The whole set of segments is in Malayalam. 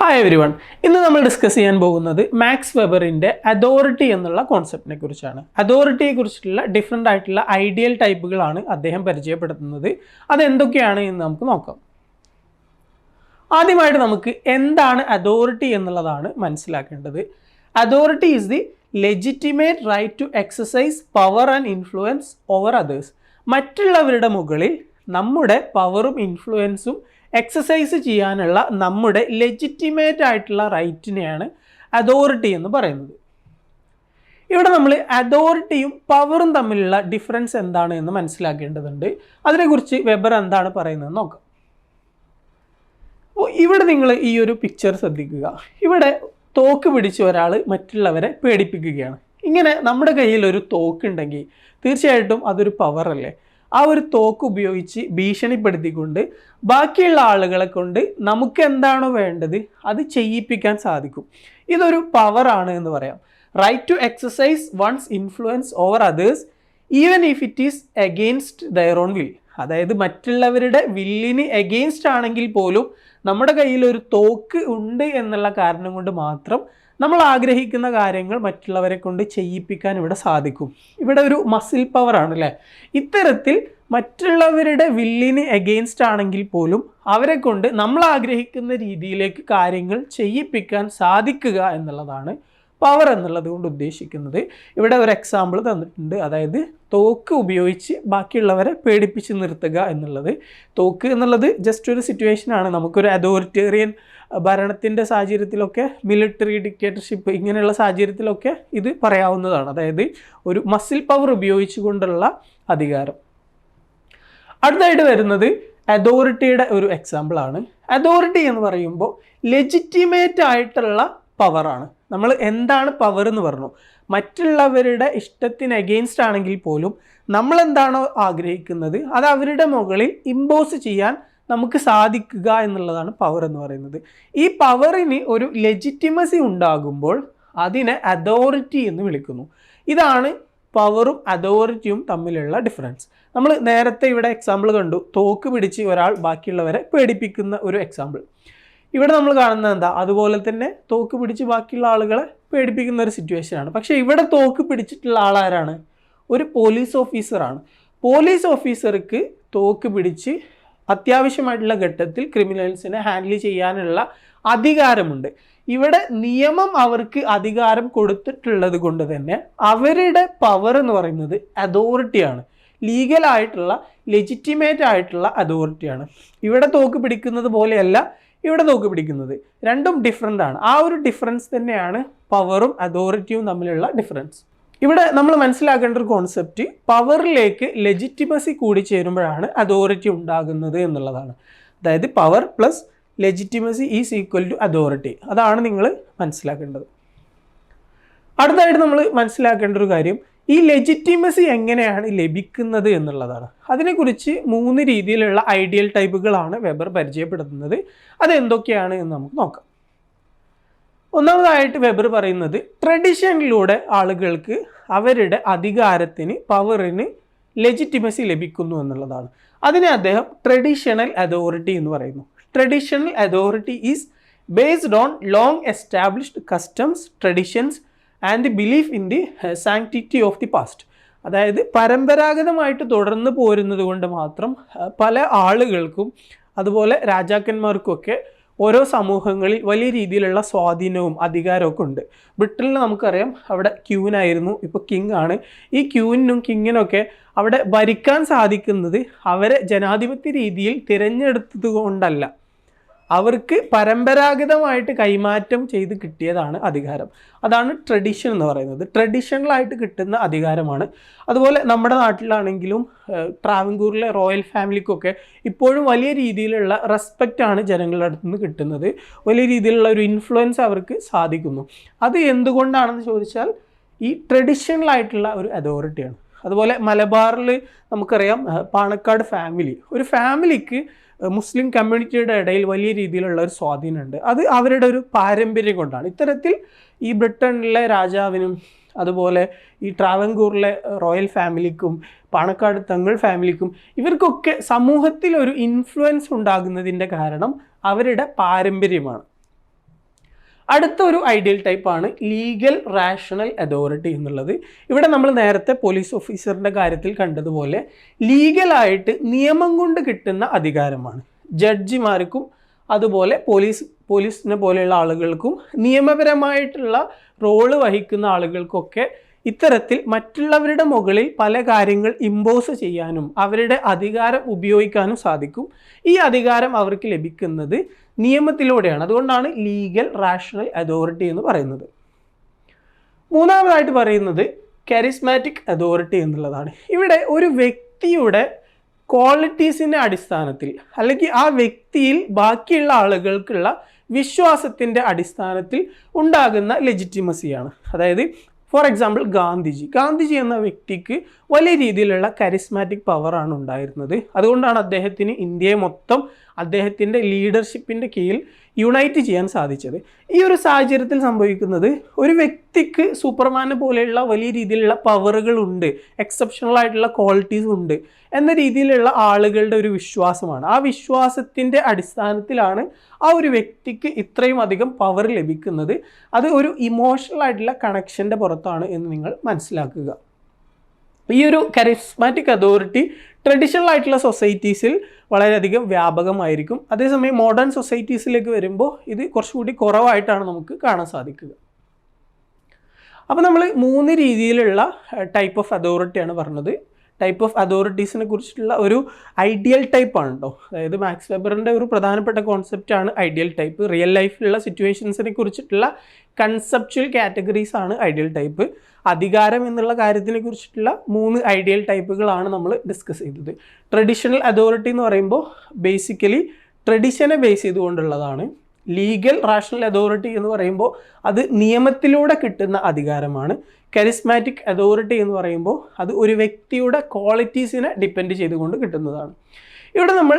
Hi everyone. ഇന്ന് നമ്മൾ ഡിസ്കസ് ചെയ്യാൻ പോകുന്നത് മാക്സ് വെബറിൻ്റെ അതോറിറ്റി എന്നുള്ള കോൺസെപ്റ്റിനെ കുറിച്ചാണ്. അതോറിറ്റിയെ കുറിച്ചിട്ടുള്ള ഡിഫറെൻ്റ് ആയിട്ടുള്ള ഐഡിയൽ ടൈപ്പുകളാണ് അദ്ദേഹം പരിചയപ്പെടുത്തുന്നത്. അതെന്തൊക്കെയാണ് എന്ന് നമുക്ക് നോക്കാം. ആദ്യമായിട്ട് നമുക്ക് എന്താണ് അതോറിറ്റി എന്നുള്ളതാണ് മനസ്സിലാക്കേണ്ടത്. Authority is the legitimate right to exercise power and influence over others. മറ്റുള്ളവരുടെ മുകളിൽ നമ്മുടെ പവറും ഇൻഫ്ലുവൻസും എക്സസൈസ് ചെയ്യാനുള്ള നമ്മുടെ ലെജിറ്റിമേറ്റ് ആയിട്ടുള്ള റൈറ്റിനെയാണ് അതോറിറ്റി എന്ന് പറയുന്നത്. ഇവിടെ നമ്മൾ അതോറിറ്റിയും പവറും തമ്മിലുള്ള ഡിഫറൻസ് എന്താണ് എന്ന് മനസ്സിലാക്കേണ്ടതുണ്ട്. അതിനെക്കുറിച്ച് വെബർ എന്താണ് പറയുന്നത് നോക്കാം. അപ്പോൾ ഇവിടെ നിങ്ങൾ ഈ ഒരു പിക്ചർ ശ്രദ്ധിക്കുക. ഇവിടെ തോക്ക് പിടിച്ച് ഒരാൾ മറ്റുള്ളവരെ പേടിപ്പിക്കുകയാണ്. ഇങ്ങനെ നമ്മുടെ കയ്യിൽ ഒരു തോക്കുണ്ടെങ്കിൽ തീർച്ചയായിട്ടും അതൊരു പവറല്ലേ. ആ ഒരു തോക്ക് ഉപയോഗിച്ച് ഭീഷണിപ്പെടുത്തിക്കൊണ്ട് ബാക്കിയുള്ള ആളുകളെ കൊണ്ട് നമുക്ക് എന്താണോ വേണ്ടത് അത് ചെയ്യിപ്പിക്കാൻ സാധിക്കും. ഇതൊരു പവറാണ് എന്ന് പറയാം. Right to exercise one's influence over others even if it is against their own will. അതായത് മറ്റുള്ളവരുടെ വില്ലിന് എഗെയിൻസ്റ്റ് ആണെങ്കിൽ പോലും നമ്മുടെ കയ്യിൽ ഒരു തോക്ക് ഉണ്ട് എന്നുള്ള കാരണം കൊണ്ട് മാത്രം നമ്മൾ ആഗ്രഹിക്കുന്ന കാര്യങ്ങൾ മറ്റുള്ളവരെ കൊണ്ട് ചെയ്യിപ്പിക്കാൻ ഇവിടെ സാധിക്കും. ഇവിടെ ഒരു മസിൽ പവറാണ് അല്ലേ. ഇത്തരത്തിൽ മറ്റുള്ളവരുടെ വില്ലിന് എഗെയിൻസ്റ്റ് ആണെങ്കിൽ പോലും അവരെ കൊണ്ട് നമ്മൾ ആഗ്രഹിക്കുന്ന രീതിയിലേക്ക് കാര്യങ്ങൾ ചെയ്യിപ്പിക്കാൻ സാധിക്കുക എന്നുള്ളതാണ് പവർ എന്നുള്ളത് കൊണ്ട് ഉദ്ദേശിക്കുന്നത്. ഇവിടെ ഒരു എക്സാമ്പിൾ തന്നിട്ടുണ്ട്. അതായത് തോക്ക് ഉപയോഗിച്ച് ബാക്കിയുള്ളവരെ പേടിപ്പിച്ച് നിർത്തുക എന്നുള്ളത്. തോക്ക് എന്നുള്ളത് ജസ്റ്റ് ഒരു സിറ്റുവേഷനാണ്. നമുക്കൊരു അതോറിറ്റേറിയൻ ഭരണത്തിൻ്റെ സാഹചര്യത്തിലൊക്കെ, മിലിറ്ററി ഡിക്റ്റേറ്റർഷിപ്പ് ഇങ്ങനെയുള്ള സാഹചര്യത്തിലൊക്കെ ഇത് പറയാവുന്നതാണ്. അതായത് ഒരു മസിൽ പവർ ഉപയോഗിച്ചുകൊണ്ടുള്ള അധികാരം. അടുത്തായിട്ട് വരുന്നത് അതോറിറ്റിയുടെ ഒരു എക്സാമ്പിളാണ്. അതോറിറ്റി എന്ന് പറയുമ്പോൾ ലെജിറ്റിമേറ്റ് ആയിട്ടുള്ള പവറാണ്. നമ്മൾ എന്താണ് പവർ എന്ന് പറഞ്ഞു, മറ്റുള്ളവരുടെ ഇഷ്ടത്തിന് എഗെയിൻസ്റ്റ് ആണെങ്കിൽ പോലും നമ്മളെന്താണോ ആഗ്രഹിക്കുന്നത് അത് അവരുടെ മുകളിൽ ഇമ്പോസ് ചെയ്യാൻ നമുക്ക് സാധിക്കുക എന്നുള്ളതാണ് പവർ എന്ന് പറയുന്നത്. ഈ പവറിന് ഒരു ലെജിറ്റിമസി ഉണ്ടാകുമ്പോൾ അതിനെ അതോറിറ്റി എന്ന് വിളിക്കുന്നു. ഇതാണ് പവറും അതോറിറ്റിയും തമ്മിലുള്ള ഡിഫറൻസ്. നമ്മൾ നേരത്തെ ഇവിടെ എക്സാമ്പിൾ കണ്ടു, തോക്ക് പിടിച്ച് ഒരാൾ ബാക്കിയുള്ളവരെ പേടിപ്പിക്കുന്ന ഒരു എക്സാമ്പിൾ. ഇവിടെ നമ്മൾ കാണുന്നത് എന്താ, അതുപോലെ തന്നെ തോക്ക് പിടിച്ച് ബാക്കിയുള്ള ആളുകളെ പേടിപ്പിക്കുന്ന ഒരു സിറ്റുവേഷനാണ്. പക്ഷേ ഇവിടെ തോക്ക് പിടിച്ചിട്ടുള്ള ആളാരാണ്? ഒരു പോലീസ് ഓഫീസറാണ്. പോലീസ് ഓഫീസർക്ക് തോക്ക് പിടിച്ച് അത്യാവശ്യമായിട്ടുള്ള ഘട്ടത്തിൽ ക്രിമിനൽസിനെ ഹാൻഡിൽ ചെയ്യാനുള്ള അധികാരമുണ്ട്. ഇവിടെ നിയമം അവർക്ക് അധികാരം കൊടുത്തിട്ടുള്ളത് കൊണ്ട് തന്നെ അവരുടെ പവർ എന്ന് പറയുന്നത് അതോറിറ്റിയാണ്. ലീഗലായിട്ടുള്ള ലെജിറ്റിമേറ്റ് ആയിട്ടുള്ള അതോറിറ്റിയാണ്. ഇവിടെ തോക്ക് പിടിക്കുന്നത് പോലെയല്ല ഇവിടെ തോക്ക് പിടിക്കുന്നത്. രണ്ടും ഡിഫറൻ്റ് ആണ്. ആ ഒരു ഡിഫറൻസ് തന്നെയാണ് പവറും അതോറിറ്റിയും തമ്മിലുള്ള ഡിഫറൻസ്. ഇവിടെ നമ്മൾ മനസ്സിലാക്കേണ്ട ഒരു കോൺസെപ്റ്റ്, പവറിലേക്ക് ലെജിറ്റിമസി കൂടി ചേരുമ്പോഴാണ് അതോറിറ്റി ഉണ്ടാകുന്നത് എന്നുള്ളതാണ്. അതായത് power plus legitimacy is equal to authority. അതാണ് നിങ്ങൾ മനസ്സിലാക്കേണ്ടത്. അടുത്തായിട്ട് നമ്മൾ മനസ്സിലാക്കേണ്ട ഒരു കാര്യം, ഈ ലെജിറ്റിമസി എങ്ങനെയാണ് ലഭിക്കുന്നത് എന്നുള്ളതാണ്. അതിനെക്കുറിച്ച് 3 രീതിയിലുള്ള ഐഡിയൽ ടൈപ്പുകളാണ് വെബർ പരിചയപ്പെടുത്തുന്നത്. അതെന്തൊക്കെയാണ് എന്ന് നമുക്ക് നോക്കാം. ഒന്നാമതായിട്ട് വെബർ പറയുന്നത് ട്രഡീഷനിലൂടെ ആളുകൾക്ക് അവരുടെ അധികാരത്തിന്, പവറിന് ലെജിറ്റിമസി ലഭിക്കുന്നു എന്നുള്ളതാണ്. അതിനെ അദ്ദേഹം ട്രഡീഷണൽ അതോറിറ്റി എന്ന് പറയുന്നു. Traditional authority is based on long established customs, traditions and the belief in the sanctity of the past. അതായത് പരമ്പരാഗതമായിട്ട് തുടർന്ന് പോരുന്നത് കൊണ്ട് മാത്രം പല ആളുകൾക്കും അതുപോലെ രാജാക്കന്മാർക്കൊക്കെ ഓരോ സമൂഹങ്ങളിൽ വലിയ രീതിയിലുള്ള സ്വാധീനവും അധികാരമൊക്കെ ഉണ്ട്. ബ്രിട്ടനിൽ നമുക്കറിയാം, അവിടെ ക്യൂനായിരുന്നു, ഇപ്പോൾ കിങ് ആണ്. ഈ ക്യൂനും കിങ്ങിനൊക്കെ അവിടെ ഭരിക്കാൻ സാധിക്കുന്നത് അവരെ ജനാധിപത്യ രീതിയിൽ തിരഞ്ഞെടുത്തത് കൊണ്ടല്ല, അവർക്ക് പരമ്പരാഗതമായിട്ട് കൈമാറ്റം ചെയ്ത് കിട്ടിയതാണ് അധികാരം. അതാണ് ട്രഡീഷൻ എന്ന് പറയുന്നത്. ട്രഡീഷണലായിട്ട് കിട്ടുന്ന അധികാരമാണ്. അതുപോലെ നമ്മുടെ നാട്ടിലാണെങ്കിലും ട്രാവൻകൂറിലെ റോയൽ ഫാമിലിക്കൊക്കെ ഇപ്പോഴും വലിയ രീതിയിലുള്ള റെസ്പെക്റ്റാണ് ജനങ്ങളുടെ അടുത്ത് നിന്ന് കിട്ടുന്നത്. വലിയ രീതിയിലുള്ള ഒരു ഇൻഫ്ലുവൻസ് അവർക്ക് സാധിക്കുന്നു. അത് എന്തുകൊണ്ടാണെന്ന് ചോദിച്ചാൽ ഈ ട്രഡീഷണലായിട്ടുള്ള ഒരു അതോറിറ്റിയാണ്. അതുപോലെ മലബാറിൽ നമുക്കറിയാം, പാണക്കാട് ഫാമിലി, ഒരു ഫാമിലിക്ക് മുസ്ലിം കമ്മ്യൂണിറ്റിയുടെ ഇടയിൽ വലിയ രീതിയിലുള്ള ഒരു സ്വാധീനമുണ്ട്. അത് അവരുടെ ഒരു പാരമ്പര്യം കൊണ്ടാണ്. ഇത്തരത്തിൽ ഈ ബ്രിട്ടനിലെ രാജാവിനും അതുപോലെ ഈ ട്രാവൻകൂറിലെ റോയൽ ഫാമിലിക്കും പാണക്കാട് തങ്ങൾ ഫാമിലിക്കും ഇവർക്കൊക്കെ സമൂഹത്തിൽ ഒരു ഇൻഫ്ലുവൻസ് ഉണ്ടാകുന്നതിൻ്റെ കാരണം അവരുടെ പാരമ്പര്യമാണ്. അടുത്തൊരു ഐഡിയൽ ടൈപ്പാണ് ലീഗൽ റാഷണൽ അതോറിറ്റി എന്നുള്ളത്. ഇവിടെ നമ്മൾ നേരത്തെ പോലീസ് ഓഫീസറിൻ്റെ കാര്യത്തിൽ കണ്ടതുപോലെ ലീഗലായിട്ട് നിയമം കൊണ്ട് കിട്ടുന്ന അധികാരമാണ്. ജഡ്ജിമാർക്കും അതുപോലെ പോലീസിനെ പോലെയുള്ള ആളുകൾക്കും നിയമപരമായിട്ടുള്ള റോള് വഹിക്കുന്ന ആളുകൾക്കൊക്കെ ഇത്തരത്തിൽ മറ്റുള്ളവരുടെ മുകളിൽ പല കാര്യങ്ങൾ ഇമ്പോസ് ചെയ്യാനും അവരുടെ അധികാരം ഉപയോഗിക്കാനും സാധിക്കും. ഈ അധികാരം അവർക്ക് ലഭിക്കുന്നത് നിയമത്തിലൂടെയാണ്. അതുകൊണ്ടാണ് ലീഗൽ റാഷണൽ അതോറിറ്റി എന്ന് പറയുന്നത്. മൂന്നാമതായിട്ട് പറയുന്നത് കരിസ്മാറ്റിക് അതോറിറ്റി എന്നുള്ളതാണ്. ഇവിടെ ഒരു വ്യക്തിയുടെ ക്വാളിറ്റീസിൻ്റെ അടിസ്ഥാനത്തിൽ അല്ലെങ്കിൽ ആ വ്യക്തിയിൽ ബാക്കിയുള്ള ആളുകൾക്കുള്ള വിശ്വാസത്തിൻ്റെ അടിസ്ഥാനത്തിൽ ഉണ്ടാകുന്ന ലെജിറ്റിമസിയാണ്. അതായത് ഫോർ എക്സാമ്പിൾ ഗാന്ധിജി എന്ന വ്യക്തിക്ക് വലിയ രീതിയിലുള്ള കരിസ്മാറ്റിക് പവറാണ് ഉണ്ടായിരുന്നത്. അതുകൊണ്ടാണ് അദ്ദേഹത്തിന് ഇന്ത്യയെ മൊത്തം അദ്ദേഹത്തിൻ്റെ ലീഡർഷിപ്പിൻ്റെ കീഴിൽ യുണൈറ്റ് ചെയ്യാൻ സാധിച്ചത്. ഈ ഒരു സാഹചര്യത്തിൽ സംഭവിക്കുന്നത് ഒരു വ്യക്തിക്ക് സൂപ്പർമാനെ പോലെയുള്ള വലിയ രീതിയിലുള്ള പവറുകളുണ്ട്, എക്സെപ്ഷണൽ ആയിട്ടുള്ള ക്വാളിറ്റീസ് ഉണ്ട് എന്ന രീതിയിലുള്ള ആളുകളുടെ ഒരു വിശ്വാസമാണ്. ആ വിശ്വാസത്തിൻ്റെ അടിസ്ഥാനത്തിലാണ് ആ ഒരു വ്യക്തിക്ക് ഇത്രയും അധികം പവർ ലഭിക്കുന്നത്. അത് ഒരു ഇമോഷണൽ ആയിട്ടുള്ള കണക്ഷൻ്റെ പുറത്താണ് എന്ന് നിങ്ങൾ മനസ്സിലാക്കുക. ഈ ഒരു കരിസ്മാറ്റിക് അതോറിറ്റി ട്രഡീഷണൽ ആയിട്ടുള്ള സൊസൈറ്റീസിൽ വളരെയധികം വ്യാപകമായിരിക്കും. അതേസമയം മോഡേൺ സൊസൈറ്റീസിലേക്ക് വരുമ്പോൾ ഇത് കുറച്ചുകൂടി കുറവായിട്ടാണ് നമുക്ക് കാണാൻ സാധിക്കുക. അപ്പോൾ നമ്മൾ 3 രീതിയിലുള്ള ടൈപ്പ് ഓഫ് അതോറിറ്റിയാണ് പറഞ്ഞത്. ടൈപ്പ് ഓഫ് അതോറിറ്റീസിനെ കുറിച്ചിട്ടുള്ള ഒരു ഐഡിയൽ ടൈപ്പാണ് കേട്ടോ. അതായത് മാക്സ് വെബറിൻ്റെ ഒരു പ്രധാനപ്പെട്ട കോൺസെപ്റ്റാണ് ഐഡിയൽ ടൈപ്പ്. റിയൽ ലൈഫിലുള്ള സിറ്റുവേഷൻസിനെ കുറിച്ചിട്ടുള്ള കൺസെപ്ച്വൽ കാറ്റഗറീസ് ആണ് ഐഡിയൽ ടൈപ്പ്. അധികാരം എന്നുള്ള കാര്യത്തിനെ കുറിച്ചിട്ടുള്ള 3 ഐഡിയൽ ടൈപ്പുകളാണ് നമ്മൾ ഡിസ്കസ് ചെയ്തത്. ട്രഡീഷണൽ അതോറിറ്റി എന്ന് പറയുമ്പോൾ ബേസിക്കലി ട്രഡീഷനെ ബേസ് ചെയ്തുകൊണ്ടുള്ളതാണ്. ലീഗൽ റാഷണൽ അതോറിറ്റി എന്ന് പറയുമ്പോൾ അത് നിയമത്തിലൂടെ കിട്ടുന്ന അധികാരമാണ്. കരിസ്മാറ്റിക് അതോറിറ്റി എന്ന് പറയുമ്പോൾ അത് ഒരു വ്യക്തിയുടെ ക്വാളിറ്റീസിനെ ഡിപ്പെൻഡ് ചെയ്തുകൊണ്ട് കിട്ടുന്നതാണ്. ഇവിടെ നമ്മൾ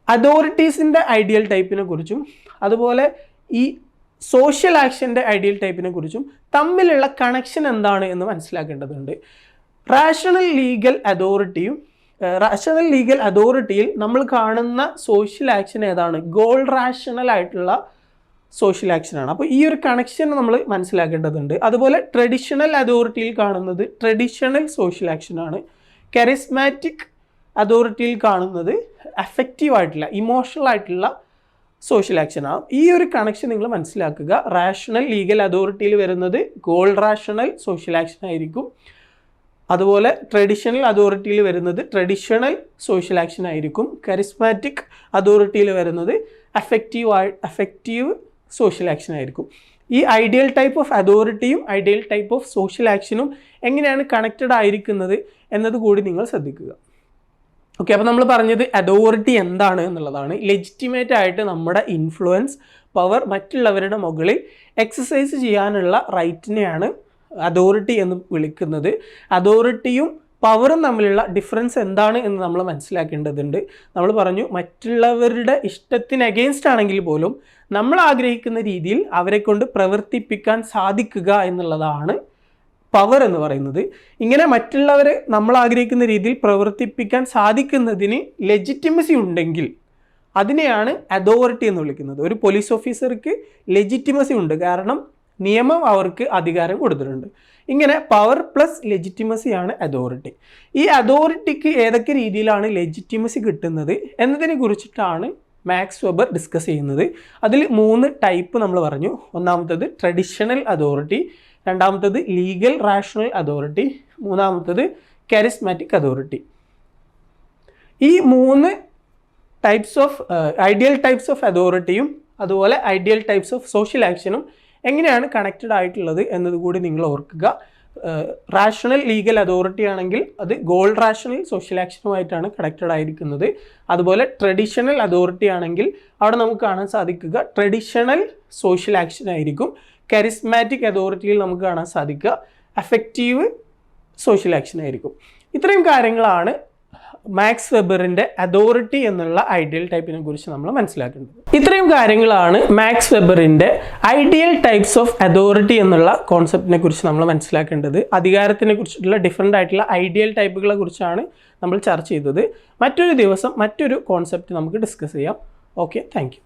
അതോറിറ്റീസിൻ്റെ ഐഡിയൽ ടൈപ്പിനെ കുറിച്ചും അതുപോലെ ഈ സോഷ്യൽ ആക്ഷൻ്റെ ഐഡിയൽ ടൈപ്പിനെ കുറിച്ചും തമ്മിലുള്ള കണക്ഷൻ എന്താണ് എന്ന് മനസ്സിലാക്കേണ്ടതുണ്ട്. റാഷണൽ ലീഗൽ അതോറിറ്റിയിൽ നമ്മൾ കാണുന്ന സോഷ്യൽ ആക്ഷൻ ഏതാണ്? ഗോൾ റാഷണൽ ആയിട്ടുള്ള സോഷ്യൽ ആക്ഷനാണ്. അപ്പോൾ ഈ ഒരു കണക്ഷൻ നമ്മൾ മനസ്സിലാക്കേണ്ടതുണ്ട്. അതുപോലെ ട്രഡീഷണൽ അതോറിറ്റിയിൽ കാണുന്നത് ട്രഡീഷണൽ സോഷ്യൽ ആക്ഷനാണ്. കരിസ്മാറ്റിക് അതോറിറ്റിയിൽ കാണുന്നത് അഫക്റ്റീവ് ആയിട്ടുള്ള ഇമോഷണൽ ആയിട്ടുള്ള സോഷ്യൽ ആക്ഷനാണ്. ഈ ഒരു കണക്ഷൻ നിങ്ങൾ മനസ്സിലാക്കുക. റാഷണൽ ലീഗൽ അതോറിറ്റിയിൽ വരുന്നത് ഗോൾ റാഷണൽ സോഷ്യൽ ആക്ഷൻ ആയിരിക്കും. അതുപോലെ ട്രഡീഷണൽ അതോറിറ്റിയിൽ വരുന്നത് ട്രഡീഷണൽ സോഷ്യൽ ആക്ഷൻ ആയിരിക്കും. കരിസ്മാറ്റിക് അതോറിറ്റിയിൽ വരുന്നത് അഫക്റ്റീവ് സോഷ്യൽ ആക്ഷൻ ആയിരിക്കും. ഈ ഐഡിയൽ ടൈപ്പ് ഓഫ് അതോറിറ്റിയും ഐഡിയൽ ടൈപ്പ് ഓഫ് സോഷ്യൽ ആക്ഷനും എങ്ങനെയാണ് കണക്റ്റഡ് ആയിരിക്കുന്നത് എന്നത് കൂടി നിങ്ങൾ ശ്രദ്ധിക്കുക. ഓക്കെ, അപ്പോൾ നമ്മൾ പറഞ്ഞത് അതോറിറ്റി എന്താണ് എന്നുള്ളതാണ്. ലെജിറ്റിമേറ്റ് ആയിട്ട് നമ്മുടെ ഇൻഫ്ലുവൻസ് പവർ മറ്റുള്ളവരുടെ മുകളിൽ എക്സസൈസ് ചെയ്യാനുള്ള റൈറ്റിനെയാണ് അതോറിറ്റി എന്ന് വിളിക്കുന്നത്. അതോറിറ്റിയും പവറും തമ്മിലുള്ള ഡിഫറൻസ് എന്താണ് എന്ന് നമ്മൾ മനസ്സിലാക്കേണ്ടതുണ്ട്. നമ്മൾ പറഞ്ഞു മറ്റുള്ളവരുടെ ഇഷ്ടത്തിന് അഗെയിൻസ്റ്റ് ആണെങ്കിൽ പോലും നമ്മൾ ആഗ്രഹിക്കുന്ന രീതിയിൽ അവരെ കൊണ്ട് പ്രവർത്തിപ്പിക്കാൻ സാധിക്കുക എന്നുള്ളതാണ് പവർ എന്ന് പറയുന്നത്. ഇങ്ങനെ മറ്റുള്ളവരെ നമ്മൾ ആഗ്രഹിക്കുന്ന രീതിയിൽ പ്രവർത്തിപ്പിക്കാൻ സാധിക്കുന്നതിന് ലെജിറ്റിമസി ഉണ്ടെങ്കിൽ അതിനെയാണ് അതോറിറ്റി എന്ന് വിളിക്കുന്നത്. ഒരു പോലീസ് ഓഫീസർക്ക് ലെജിറ്റിമസി ഉണ്ട്, കാരണം നിയമം അവർക്ക് അധികാരം കൊടുത്തിട്ടുണ്ട്. ഇങ്ങനെ പവർ പ്ലസ് ലെജിറ്റിമസിയാണ് അതോറിറ്റി. ഈ അതോറിറ്റിക്ക് ഏതൊക്കെ രീതിയിലാണ് ലെജിറ്റിമസി കിട്ടുന്നത് എന്നതിനെ കുറിച്ചിട്ടാണ് മാക്സ് വെബർ ഡിസ്കസ് ചെയ്യുന്നത്. അതിൽ 3 ടൈപ്പ് നമ്മൾ പറഞ്ഞു. ഒന്നാമത്തത് ട്രഡീഷണൽ അതോറിറ്റി, രണ്ടാമത്തത് ലീഗൽ റാഷണൽ അതോറിറ്റി, മൂന്നാമത്തത് കരിസ്മാറ്റിക് അതോറിറ്റി. ഈ 3 types of ideal types of അതോറിറ്റിയും അതുപോലെ ഐഡിയൽ ടൈപ്സ് ഓഫ് സോഷ്യൽ ആക്ഷനും എങ്ങനെയാണ് കണക്റ്റഡ് ആയിട്ടുള്ളത് എന്നതുകൂടി നിങ്ങൾ ഓർക്കുക. റാഷണൽ ലീഗൽ അതോറിറ്റി ആണെങ്കിൽ അത് ഗോൾ റാഷണൽ സോഷ്യൽ ആക്ഷനുമായിട്ടാണ് കണക്റ്റഡ് ആയിരിക്കുന്നത്. അതുപോലെ ട്രഡീഷണൽ അതോറിറ്റി ആണെങ്കിൽ അവിടെ നമുക്ക് കാണാൻ സാധിക്കുക ട്രഡീഷണൽ സോഷ്യൽ ആക്ഷൻ ആയിരിക്കും. കരിസ്മാറ്റിക് അതോറിറ്റിയിൽ നമുക്ക് കാണാൻ സാധിക്കുക അഫക്റ്റീവ് സോഷ്യൽ ആക്ഷൻ ആയിരിക്കും. ഇത്രയും കാര്യങ്ങളാണ് മാക്സ് വെബറിൻ്റെ അതോറിറ്റി എന്നുള്ള ഐഡിയൽ ടൈപ്പിനെ കുറിച്ച് നമ്മൾ മനസ്സിലാക്കേണ്ടത്. ഇത്രയും കാര്യങ്ങളാണ് മാക്സ് വെബറിൻ്റെ ഐഡിയൽ ടൈപ്സ് ഓഫ് അതോറിറ്റി എന്നുള്ള കോൺസെപ്റ്റിനെ കുറിച്ച് നമ്മൾ മനസ്സിലാക്കേണ്ടത്. അധികാരത്തിനെ കുറിച്ചിട്ടുള്ള ഡിഫറെൻ്റ് ആയിട്ടുള്ള ഐഡിയൽ ടൈപ്പുകളെ കുറിച്ചാണ് നമ്മൾ ചർച്ച ചെയ്തത്. മറ്റൊരു ദിവസം മറ്റൊരു കോൺസെപ്റ്റ് നമുക്ക് ഡിസ്കസ് ചെയ്യാം. Okay, thank you.